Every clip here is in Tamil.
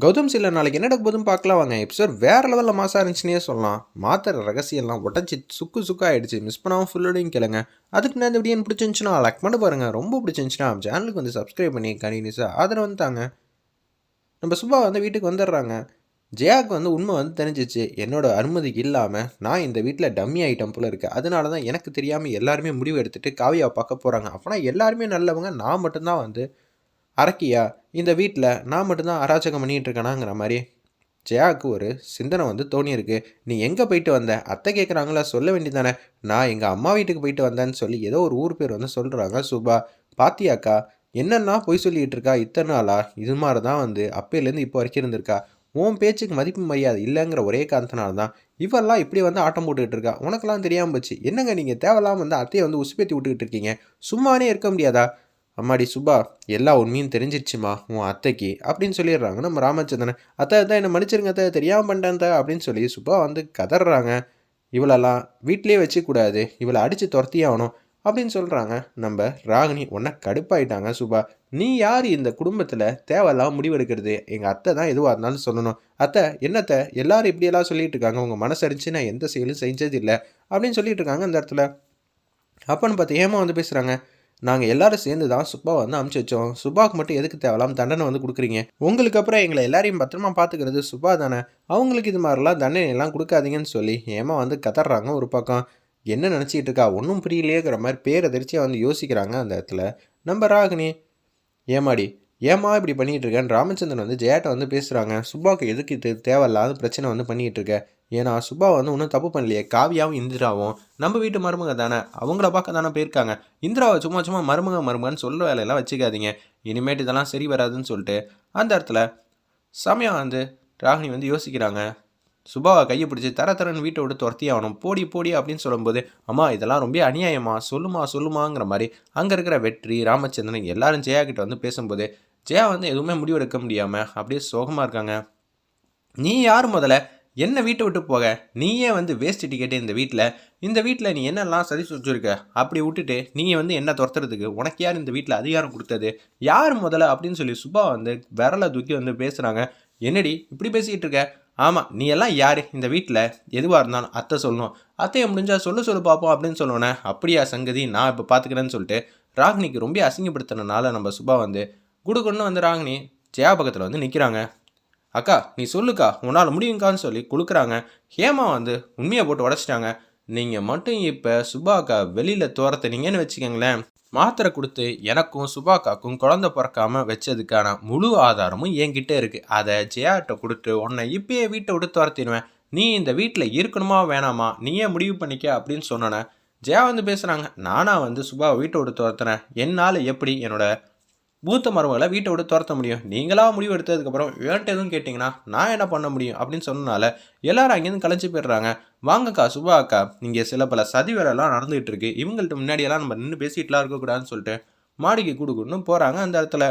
கௌதம் சில நாளைக்கு என்ன நடக்க போதும் பார்க்கலாம் வாங்க. எபிசோட் வேற லெவலில் மாசா இருந்துச்சுன்னே சொல்லலாம். மாத்திர ரகசியம்லாம் உடச்சி சுக்கு சுக்கா ஆயிடுச்சு. மிஸ் பண்ணாமல் ஃபுல்லோடையும் கேளுங்க. அதுக்கு நான் இந்த வீடியோ பிடிச்சிருந்துச்சுன்னா லைக் பண்ணி பாருங்க. ரொம்ப பிடிச்சிருந்துச்சுன்னா சேனலுக்கு வந்து சப்ஸ்கிரைப் பண்ணி கண்டினியூஸாக ஆதரவு வந்துட்டாங்க. நம்ம சுபா வந்து வீட்டுக்கு வந்துடுறாங்க. ஜெயாவுக்கு வந்து உண்மை வந்து தெரிஞ்சிச்சு. என்னோட அனுமதிக்கு இல்லாமல் நான் இந்த வீட்டில் டம்மி ஐட்டம் போல இருக்கு. அதனால தான் எனக்கு தெரியாமல் எல்லாருமே முடிவு எடுத்துட்டு காவியாவை பார்க்க போகிறாங்க. அப்போனா எல்லாருமே நல்லவங்க, நான் மட்டும்தான் வந்து அரக்கியா இந்த வீட்டில் நான் மட்டும்தான் அராஜகம் பண்ணிகிட்டு இருக்கேனாங்கிற மாதிரி ஜெயாவுக்கு ஒரு சிந்தனை வந்து தோணியிருக்கு. நீ எங்கே போயிட்டு வந்த, அத்தை கேட்குறாங்களா, சொல்ல வேண்டியதானே. நான் எங்கள் அம்மா வீட்டுக்கு போயிட்டு வந்தேன்னு சொல்லி ஏதோ ஒரு ஊர் பேர் வந்து சொல்கிறாங்க. சுபா பாத்தியாக்கா என்னென்னா பொய் சொல்லிகிட்டு இருக்கா இத்தனை நாளா. இது மாதிரி தான் வந்து அப்பையிலேருந்து இப்போ வரைக்கும் இருந்திருக்கா. உன் பேச்சுக்கு மதிப்பு மரியாதை இல்லைங்கிற ஒரே காரணத்தினால தான் இவெல்லாம் இப்படி வந்து ஆட்டம் போட்டுக்கிட்டு இருக்கா. உனக்கெல்லாம் தெரியாமல் போச்சு. என்னங்க நீங்கள் தேவையில்லாமல் வந்து அத்தையை வந்து உசுப்பேத்தி விட்டுக்கிட்டு இருக்கீங்க. சும்மானே இருக்க முடியாதா. அம்மாடி சுபா எல்லா உண்மையும் தெரிஞ்சிருச்சுமா உன் அத்தைக்கு அப்படின்னு சொல்லிடுறாங்க நம்ம ராமச்சந்திரன். அத்தை அத்தை என்னை மன்னிச்சிருங்க அத்தை, தெரியாமல் பண்ணிட்டேன் அப்படின்னு சொல்லி சுபா வந்து கதறாங்க. இவளெல்லாம் வீட்டிலே வச்சுக்கூடாது, இவளை அடித்து துரத்தி ஆகணும் அப்படின்னு சொல்கிறாங்க நம்ம ராகினி. ஒன்றா கடுப்பாயிட்டாங்க சுபா. நீ யார் இந்த குடும்பத்தில் தேவையில்லாமல் முடிவெடுக்கிறது. எங்கள் அத்தை தான் எதுவாக இருந்தாலும் சொல்லணும். அத்தை என்னத்தை எல்லாரும் இப்படியெல்லாம் சொல்லிட்டு இருக்காங்க, உங்கள் மனசரிச்சு நான் எந்த செயலும் செஞ்சது இல்லை அப்படின்னு சொல்லிட்டு இருக்காங்க அந்த இடத்துல. அப்போன்னு பார்த்து ஏமா வந்து பேசுகிறாங்க. நாங்கள் எல்லாரும் சேர்ந்து தான் சுபா வந்து அமுச்சு வச்சோம். சுபாவுக்கு மட்டும் எதுக்கு தேவலாம் தண்டனை வந்து கொடுக்குறீங்க. உங்களுக்கு அப்புறம் எங்களை எல்லாரையும் பத்திரமா பார்த்துக்கிறது சுபா தானே. அவங்களுக்கு இது மாதிரிலாம் தண்டனையெல்லாம் கொடுக்காதீங்கன்னு சொல்லி ஏமா வந்து கதறாங்க. ஒரு பக்கம் என்ன நினச்சிக்கிட்டு இருக்கா ஒன்றும் புரியலையேங்கிற மாதிரி பேரதிர்ச்சியாக வந்து யோசிக்கிறாங்க அந்த இடத்துல நம்ம ராகினி. ஏமாடி ஏமா இப்படி பண்ணிகிட்டு இருக்கேன்னு ராமச்சந்திரன் வந்து ஜெயாட்ட வந்து பேசுகிறாங்க. சுபாவுக்கு எதுக்கு இது தேவையில்லாத பிரச்சனை வந்து பண்ணிகிட்டு இருக்க. ஏன்னா சுபா வந்து ஒன்றும் தப்பு பண்ணலையே. காவியாவும் இந்திராவும் நம்ம வீட்டு மருமக தானே, அவங்கள பார்க்க தானே போயிருக்காங்க. இந்திராவை சும்மா சும்மா மருமகன்னு சொல்ல வேலையெல்லாம் வச்சுக்காதீங்க. இனிமேட்டு இதெல்லாம் சரி வராதுன்னு சொல்லிட்டு அந்த இடத்துல சமயம் வந்து ராகினி வந்து யோசிக்கிறாங்க. சுபாவை கையை பிடிச்சி தரன்னு வீட்டை விட்டு துரத்தி ஆகணும், போடி போடி அப்படின்னு சொல்லும்போது அம்மா இதெல்லாம் ரொம்ப அநியாயமா, சொல்லுமாங்கிற மாதிரி அங்கே இருக்கிற வெற்றி ராமச்சந்திரன் எல்லாரும் ஜெயா கிட்ட வந்து பேசும்போது ஜெயா வந்து எதுவுமே முடிவெடுக்க முடியாமல் அப்படியே சோகமாக இருக்காங்க. நீ யார் முதல்ல என்ன வீட்டை விட்டு போக, நீயே வந்து வேஸ்ட் டிக்கெட்டு இந்த வீட்டில் நீ என்னெல்லாம் சதி செஞ்சுருக்க. அப்படி விட்டுட்டு நீங்கள் வந்து என்ன துரத்துறதுக்கு உனக்கு யார் இந்த வீட்டில் அதிகாரம் கொடுத்தது, யார் முதல்ல அப்படின்னு சொல்லி சுபா வந்து விரலை தூக்கி வந்து பேசுகிறாங்க. என்னடி இப்படி பேசிக்கிட்டு இருக்க. ஆமாம் நீ எல்லாம் யார் இந்த வீட்டில் எதுவாக இருந்தாலும் அத்தை சொல்லணும், அத்தையை முடிஞ்சால் சொல்லு பார்ப்போம் அப்படின்னு சொல்லுவோன்னே. அப்படியா சங்கதி, நான் இப்போ பார்த்துக்கிறேன்னு சொல்லிட்டு ராகினிக்கு ரொம்ப அசிங்கப்படுத்தினால நம்ம சுபா வந்து குடுக்குன்னு வந்து ராகினி ஜெயா பக்கத்தில் வந்து நிற்கிறாங்க. அக்கா நீ சொல்லுக்கா உன்னால் முடியுங்கான்னு சொல்லி கொடுக்குறாங்க. ஹேமா வந்து உண்மையை போட்டு உடச்சிட்டாங்க. நீங்கள் மட்டும் இப்போ சுபாக்கா வெளியில் துரத்துனீங்கன்னு வச்சுக்கோங்களேன், மாத்திரை கொடுத்து எனக்கும் சுபாக்காக்கும் குழந்தை பிறக்காமல் வச்சதுக்கான முழு ஆதாரமும் என்கிட்ட இருக்குது. அதை ஜெயாட்ட கொடுத்து உன்னை இப்பயே வீட்டை விட்டு துரத்திடுவேன். நீ இந்த வீட்டில் இருக்கணுமா வேணாமா நீயே முடிவு பண்ணிக்க அப்படின்னு சொன்னோன்னே ஜெயா வந்து பேசுகிறாங்க. நானாக வந்து சுபாவை வீட்டை விட்டு துரத்துறேன். என்னால் எப்படி என்னோட மூத்த மருமகளை வீட்டை விட்டு துரத்த முடியும். நீங்களாக முடிவு எடுத்ததுக்கப்புறம் ஏன்ட்டு எதுவும் கேட்டிங்கன்னா நான் என்ன பண்ண முடியும் அப்படின்னு சொன்னனால எல்லாரும் அங்கேருந்து கலைச்சி போயிடுறாங்க. வாங்கக்கா சுபா அக்கா, இங்கே சில பல சதி வேலைலாம் நடந்துகிட்டு இருக்கு. இவங்கள்ட்ட முன்னாடியெல்லாம் நம்ம நின்று பேசிட்டுலாம் இருக்கக்கூடாதுன்னு சொல்லிட்டு மாடிக்கு கொடுக்கணும்னு போகிறாங்க. அந்த இடத்துல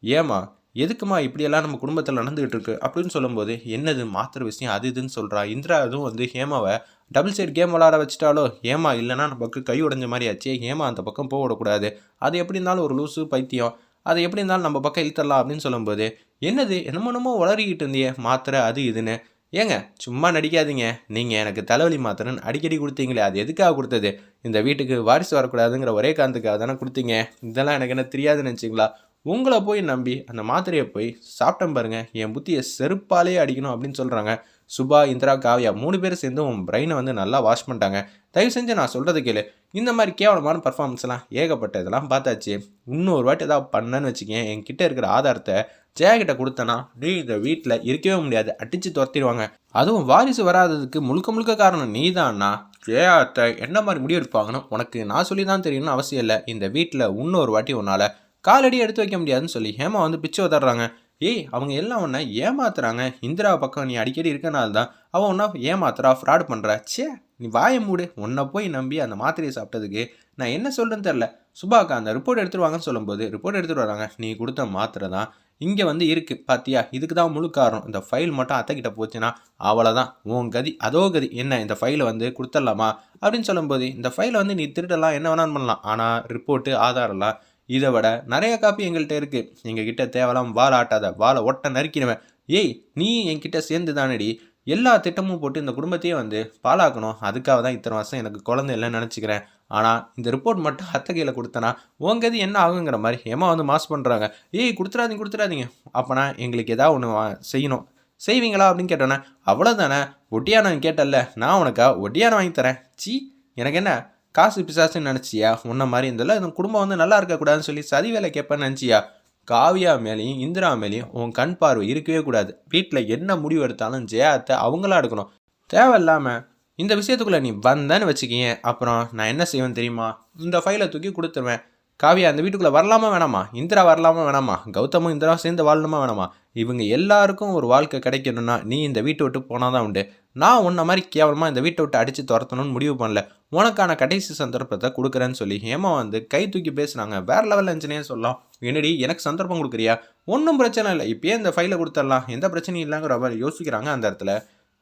ஏமா எதுக்குமா இப்படியெல்லாம் நம்ம குடும்பத்தில் நடந்துகிட்டு இருக்கு அப்படின்னு சொல்லும்போது என்னது மாத்திர விஷயம் அது இதுன்னு சொல்கிறா இந்திரா. அதுவும் வந்து ஹேமாவை டபுள் சைட் கேம் விளாட வச்சுட்டாலோ. ஏமா இல்லைன்னா நமக்கு கை உடைஞ்ச மாதிரி ஆச்சு. ஏமா அந்த பக்கம் போகக்கூடாது, அது எப்படி இருந்தாலும் ஒரு லூசு பைத்தியம், அதை எப்படி இருந்தாலும் நம்ம பக்கம் இழுத்தரலாம் அப்படின்னு சொல்லும்போது என்னது என்னமோ உளறிக்கிட்டு இருந்தியே மாத்திரை அது இதுன்னு. ஏங்க சும்மா நடிக்காதீங்க. நீங்கள் எனக்கு தலைவலி மாத்திரன்னு அடிக்கடி கொடுத்தீங்களே, அது எதுக்காக கொடுத்தது. இந்த வீட்டுக்கு வாரிசு வரக்கூடாதுங்கிற ஒரே காரணத்துக்காக தானே கொடுத்தீங்க. இதெல்லாம் எனக்கு என்ன தெரியாதுன்னு நினச்சிங்களா. உங்களை போய் நம்பி அந்த மாத்திரையை போய் சாப்பிட்டேன் பாருங்க, என் புத்தியை செருப்பாலே அடிக்கணும் அப்படின்னு சொல்கிறாங்க. சுபா இந்திரா காவியா 3 பேர் சேர்ந்து உன் பிரெயினை வந்து நல்லா வாஷ் பண்ணிட்டாங்க. தயவு செஞ்சு நான் சொல்கிறது கேளு. இந்த மாதிரி கேவலமான பர்ஃபார்மன்ஸ்லாம் ஏகப்பட்ட இதெல்லாம் பார்த்தாச்சு. இன்னொரு வாட்டி ஏதாவது பண்ணேன்னு வச்சுக்கேன், என்கிட்ட இருக்கிற ஆதாரத்தை ஜெயகிட்ட கொடுத்தனா நீ இந்த வீட்டில் இருக்கவே முடியாது, அடித்து துரத்திடுவாங்க. அதுவும் வாரிசு வராததுக்கு முழுக்க காரணம் நீ தான்னா. ஜெயாத்தை என்ன மாதிரி முடிவு எடுப்பாங்கன்னு உனக்கு நான் சொல்லி தான் தெரியணும்னு அவசியம் இல்லை. இந்த வீட்டில் இன்னொரு வாட்டி உன்னால் காலடி எடுத்து வைக்க முடியாதுன்னு சொல்லி ஹேமா வந்து பிச்சு உதறாங்க. ஏய் அவங்க எல்லாம் ஒன்றை ஏமாத்துறாங்க. இந்திரா பக்கம் நீ அடிக்கடி இருக்கனால தான் அவன் ஒன்றா ஏமாத்துறா, ஃப்ராட் பண்ணுறா. சே நீ வாயை மூடு. உன்னை போய் நம்பி அந்த மாத்திரையை சாப்பிட்டதுக்கு நான் என்ன சொல்கிறேன்னு தெரில. சுபாக்கா அந்த ரிப்போர்ட் எடுத்துருவாங்கன்னு சொல்லும்போது ரிப்போர்ட் எடுத்துகிட்டு வராங்க. நீ கொடுத்த மாத்திரை தான் இங்கே வந்து இருக்குது பார்த்தியா, இதுக்கு தான் முழு காரணம். இந்த ஃபைல் மட்டும் அத்தைக்கிட்ட போச்சுன்னா அவ்வளோதான் உன் கதி, அதோ கதி. என்ன இந்த ஃபைலை வந்து கொடுத்துடலாமா அப்படின்னு சொல்லும்போது இந்த ஃபைலை வந்து நீ திருடலாம், என்ன வேணாலும் பண்ணலாம். ஆனால் ரிப்போர்ட்டு ஆதாரம்லாம் இதை விட நிறைய காப்பி எங்கள்கிட்ட இருக்குது. எங்ககிட்ட தேவலாம் வாழை ஆட்டாத, வாழை ஒட்ட நறுக்கிடுவேன். ஏய் நீ என்கிட்ட சேர்ந்து தானடி எல்லா திட்டமும் போட்டு இந்த குடும்பத்தையே வந்து பாழாக்கணும். அதுக்காக தான் இத்தனை வருஷம் எனக்கு குழந்தை இல்லைன்னு நினச்சிக்கிறேன். ஆனால் இந்த ரிப்போர்ட் மட்டும் அத்தை கையில் கொடுத்தனா உங்க இது என்ன ஆகுங்கிற மாதிரி ஏமா வந்து மாஸ் பண்ணுறாங்க. ஏய் கொடுத்துடாதீங்க கொடுத்துடாதீங்க. அப்போனா எங்களுக்கு ஏதாவது ஒன்று செய்யணும், செய்வீங்களா அப்படின்னு கேட்டோன்னே, அவ்வளோதானே ஒட்டியானம் கேட்டல்ல, நான் உனக்கா ஒட்டியானம் வாங்கி தரேன். சி எனக்கு என்ன காசு பிசாசுன்னு நினச்சியா? உன்ன மாதிரி இருந்ததில்ல இந்த குடும்பம் வந்து நல்லா இருக்கக்கூடாதுன்னு சொல்லி சதி வேலை கேட்பேன்னு நினச்சியா? காவியா மேலேயும் இந்திரா மேலேயும் உன் கண் பார்வை இருக்கவே கூடாது. வீட்டில் என்ன முடிவு எடுத்தாலும் ஜெயாத்தை அவங்களா எடுக்கணும். தேவையில்லாமல் இந்த விஷயத்துக்குள்ளே நீ வந்தேன்னு வச்சுக்கிங்க, அப்புறம் நான் என்ன செய்வேன் தெரியுமா? இந்த ஃபைலை தூக்கி கொடுத்துருவேன். காவியா அந்த வீட்டுக்குள்ளே வரலாமா வேணாமா? இந்திரா வரலாமா வேணாமா? கௌதமும் இந்திராவும் சேர்ந்து வாழணுமா வேணாமா? இவங்க எல்லாருக்கும் ஒரு வாழ்க்கை கிடைக்கணும்னா நீ இந்த வீட்டை விட்டு போனால் தான் உண்டு. நான் உன்ன மாதிரி கேவலமாக இந்த வீட்டை விட்டு அடித்து துரத்தணும்னு முடிவு பண்ணல. உனக்கான கடைசி சந்தர்ப்பத்தை கொடுக்குறேன்னு சொல்லி ஹேமா வந்து கை தூக்கி பேசுனாங்க. வேற லெவல் இன்ஜினே சொல்லலாம். என்னடி எனக்கு சந்தர்ப்பம் கொடுக்குறியா? ஒன்றும் பிரச்சனை இல்லை, இப்பயே இந்த ஃபைலை கொடுத்துடலாம், எந்த பிரச்சனையும் இல்லைங்கிற மாதிரி யோசிக்கிறாங்க. அந்த இடத்துல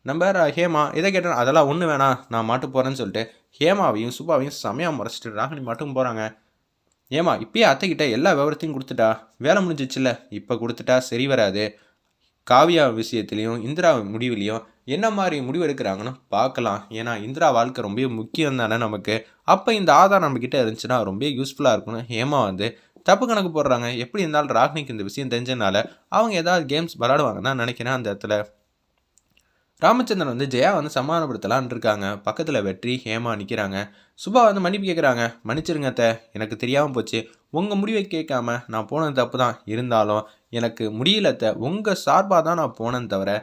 நம்ம ஹேமா இதை கேட்டேன், அதெல்லாம் ஒன்று வேணாம் நான் மாட்டு போகிறேன்னு சொல்லிட்டு ஹேமாவையும் சுபாவையும் செமையாக முறைச்சிட்டு ராகினி மட்டும் போகிறாங்க. ஏமா இப்பயே அத்தைக்கிட்ட எல்லா விவரத்தையும் கொடுத்துட்டா, வேலை முடிஞ்சிச்சுல்ல, இப்போ கொடுத்துட்டா சரி வராது. காவியா விஷயத்துலையும் இந்திரா முடிவுலையும் என்ன மாதிரி முடிவு எடுக்கிறாங்கன்னு பார்க்கலாம். ஏன்னா இந்திரா வாழ்க்கை ரொம்ப முக்கியம் தானே நமக்கு. அப்போ இந்த ஆதாரம் நம்மக்கிட்ட இருந்துச்சுன்னா ரொம்ப யூஸ்ஃபுல்லாக இருக்கும்னு ஹேமா வந்து தப்பு கணக்கு போடுறாங்க. எப்படி இருந்தாலும் ராகினிக்கு இந்த விஷயம் தெரிஞ்சதுனால அவங்க ஏதாவது கேம்ஸ் விளாடுவாங்கன்னு தான் நினைக்கிறேன். அந்த இடத்துல ராமச்சந்திரன் வந்து ஜெயா வந்து சமாதானப்படுத்தலான் இருக்காங்க. பக்கத்தில் வெற்றி ஹேமா நிற்கிறாங்க. சுபா வந்து மன்னிப்பு கேட்குறாங்க. மன்னிச்சிருங்க அத்தை, எனக்கு தெரியாமல் போச்சு. உங்கள் முடிவை கேட்காம நான் போனது தப்பு தான். இருந்தாலும் எனக்கு முடியல அத்தை, உங்கள் சார்பாக தான் நான் போனேன்னு தவிர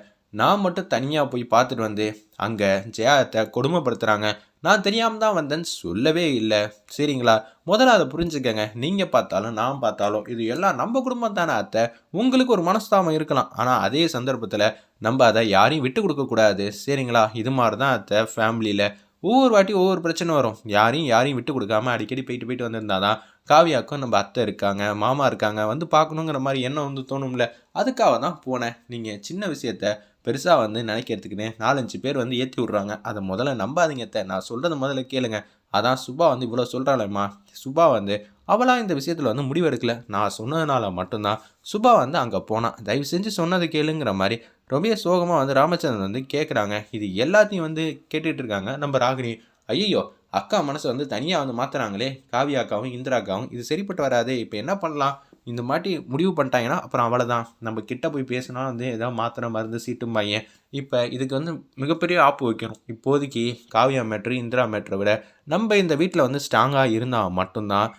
நான் மட்டும் தனியாக போய் பார்த்துட்டு வந்து அங்கே ஜெயாத்தை கொடுமைப்படுத்துகிறாங்க. நான் தெரியாமல் தான் வந்தேன்னு சொல்லவே இல்லை. சரிங்களா? முதல்ல அதை புரிஞ்சுக்கங்க. நீங்கள் பார்த்தாலும் நான் பார்த்தாலும் இது எல்லாம் நம்ம குடும்பம் தானே அத்தை. உங்களுக்கு ஒரு மனஸ்தாபம் இருக்கலாம், ஆனால் அதே சந்தர்ப்பத்தில் நம்ம அதை யாரையும் விட்டு கொடுக்கக்கூடாது. சரிங்களா? இது மாதிரி தான் அத்தை ஃபேமிலியில் ஒவ்வொரு வாட்டி ஒவ்வொரு பிரச்சனை வரும். யாரையும் விட்டு கொடுக்காம அடிக்கடி போயிட்டு போயிட்டு வந்திருந்தாதான் காவியாக்கும் நம்ம அத்தை இருக்காங்க, மாமா இருக்காங்க, வந்து பார்க்கணுங்கிற மாதிரி எண்ணம் வந்து தோணும்ல. அதுக்காக தான் போனேன். நீங்கள் சின்ன விஷயத்த பெருசாக வந்து நினைக்கிறதுக்குன்னு 4-5 பேர் வந்து ஏற்றி விட்றாங்க. அதை முதல்ல நம்பாதீங்க அத்தை, நான் சொல்கிறத முதல்ல கேளுங்க. அதான் சுபா வந்து இவ்வளோ சொல்கிறாளேம்மா. சுபா வந்து அவளாக இந்த விஷயத்தில் வந்து முடிவெடுக்கல. நான் சொன்னதுனால மட்டும்தான் சுபா வந்து அங்கே போனான். தயவு செஞ்சு சொன்னதை கேளுங்கிற மாதிரி ரொம்ப சோகமாக வந்து ராமச்சந்திரன் வந்து கேட்குறாங்க. இது எல்லாத்தையும் வந்து கேட்டுட்டு இருக்காங்க நம்ம ராகினி. ஐயோ அக்கா மனசை வந்து தனியாக வந்து மாற்றுறாங்களே காவியா அக்காவும் இந்திரா அக்காவும், இது சரிப்பட்டு வராது. இப்போ என்ன பண்ணலாம்? இந்த மாட்டி முடிவு பண்ணிட்டாங்கன்னா அப்புறம் அவ்வளோதான். நம்ம கிட்ட போய் பேசினா வந்து ஏதாவது மாத்திரை மருந்து சீட்டும் பையன். இப்போ இதுக்கு வந்து மிகப்பெரிய ஆப்பு வைக்கணும். இப்போதைக்கு காவியா மேட்ரு இந்திரா மேட்ரை விட நம்ம இந்த வீட்டில் வந்து ஸ்ட்ராங்காக இருந்தால் மட்டும்தான்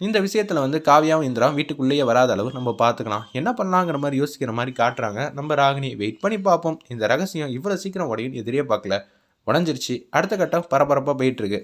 இந்த விஷயத்தில் வந்து காவியாவும் இந்திராவும் வீட்டுக்குள்ளேயே வராத அளவு நம்ம பார்த்துக்கலாம். என்ன பண்ணலாங்கிற மாதிரி யோசிக்கிற மாதிரி காட்டுறாங்க நம்ம ராகினி. வெயிட் பண்ணி பார்ப்போம். இந்த ரகசியம் இவ்வளோ சீக்கிரம் உடையும் எதிரே பார்க்கல. உடஞ்சிருச்சு. அடுத்த கட்டம் பரபரப்பாக போயிட்டுருக்கு.